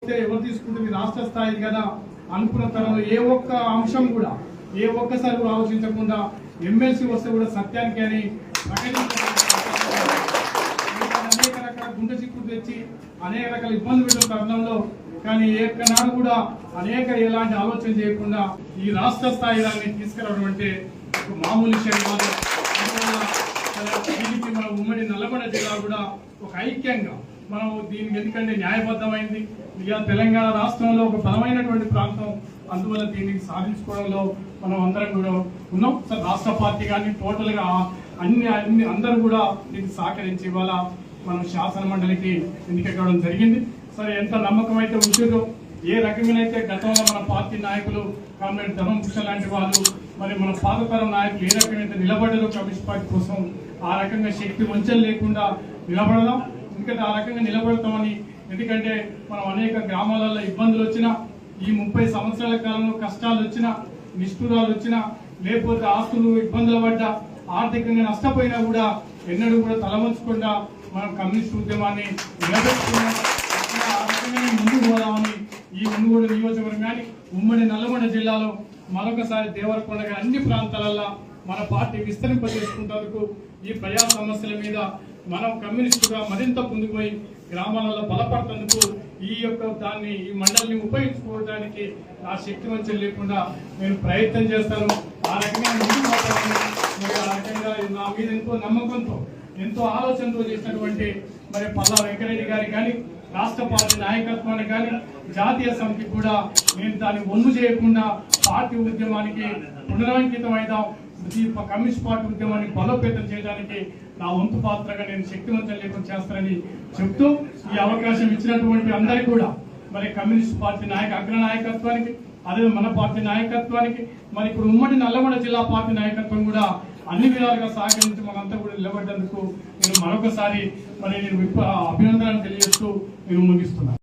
ఎవరు తీసుకుంటుంది రాష్ట్ర స్థాయి కదా అనుకున్న తరంలో ఏ ఒక్క అంశం కూడా ఏ ఒక్కసారి కూడా ఆలోచించకుండా ఎమ్మెల్సీ వస్తే కూడా సత్యానికి అని అనేక రకాల గుండె చిక్కులు తెచ్చి అనేక రకాల ఇబ్బందులు పెట్టిన తరుణంలో కానీ ఏకనాడు కూడా అనేక ఎలాంటి ఆలోచన చేయకుండా ఈ రాష్ట్ర స్థాయి దాన్ని తీసుకురావడం అంటే మామూలు విషయం కాదు. దీనికి మన ఉమ్మడి నల్లగొండ జిల్లా కూడా ఒక ఐక్యంగా మనం దీనికి ఎందుకంటే న్యాయబద్ధమైంది. ఇక తెలంగాణ రాష్ట్రంలో ఒక బలమైనటువంటి ప్రాంతం, అందువల్ల దీనికి సాధించుకోవడంలో మనం అందరం కూడా ఉన్నాం. సార్ రాష్ట్ర పార్టీ కానీ టోటల్ గా అన్ని అందరూ కూడా దీనికి సహకరించి ఇవాళ మనం శాసన మండలికి ఎన్నిక కావడం జరిగింది. సరే ఎంత నమ్మకం అయితే ఉంటుందో, ఏ రకమైనైతే గతంలో మన పార్టీ నాయకులు కామ్రేడ్ ధర్మభూషణ్ లాంటి వాళ్ళు మరి మన పాతతరం నాయకులు ఏ రకమైతే నిలబడ్డారో కమ్యూనిస్ట్ పార్టీ కోసం ఆ రకంగా శక్తి వంచన లేకుండా నిలబడదాం. ఎందుకంటే ఆ రకంగా నిలబడతామని, ఎందుకంటే మనం అనేక గ్రామాలలో ఇబ్బందులు వచ్చినా, ఈ 30 సంవత్సరాల కాలంలో కష్టాలు వచ్చినా, నిష్ఠురాలు వచ్చినా, లేకపోతే ఆస్తులు ఇబ్బందులు పడ్డా, ఆర్థికంగా నష్టపోయినా కూడా ఎన్నడూ కూడా తలవంచకుండా మనం కమ్యూనిస్ట్ ఉద్యమాన్ని నిలబెట్టుకున్నాం. ఆ రకంగా ముందుకు పోదామని ఈ మునుగోడు నియోజకవర్గాన్ని ఉమ్మడి నల్లగొండ జిల్లాలో మరొకసారి దేవరకొండ అన్ని ప్రాంతాలలో మన పార్టీ విస్తరింపజేసుకుంటేందుకు ఈ ప్రజా సమస్యల మీద మనం కమ్యూనిస్టుగా మరింత ముందుకు పోయి గ్రామాలలో బలపడుతందుకు ఈ మండలిని ఉపయోగించుకోవడానికి నా శక్తి వంచన లేకుండా నేను ప్రయత్నం చేస్తాను. ఆ రకంగా ముందుకు పోతాను. ఆ రకంగా నా మీద ఎంతో నమ్మకంతో ఎంతో ఆలోచనతో చేసినటువంటి మరి పల్లా వెంకరెడ్డి గారికి కానీ, రాష్ట్ర పార్టీ నాయకత్వానికి కానీ, జాతీయ సమితికి కూడా నేను దాన్ని ఒమ్ము చేయకుండా పార్టీ ఉద్యమానికి పునరంకితం అయిదాం, ఈ కమ్యూనిస్ట్ పార్టీ ఉద్యమాన్ని బలోపేతం చేయడానికి నా వంతు పాత్రగా నేను శక్తివంతం లేకుండా చేస్తానని చెప్తూ ఈ అవకాశం ఇచ్చినటువంటి అందరికీ కూడా మరి కమ్యూనిస్ట్ పార్టీ అగ్రనాయకత్వానికి, అదే మన పార్టీ నాయకత్వానికి, మరి ఇప్పుడు ఉమ్మడి నల్లగొండ జిల్లా పార్టీ నాయకత్వం కూడా అన్ని విధాలుగా సహకరించి మనంతా కూడా నిలబడ్డందుకు నేను మరొకసారి మరి నేను అభినందనలు తెలియజేస్తూ నేను ముగిస్తున్నాను.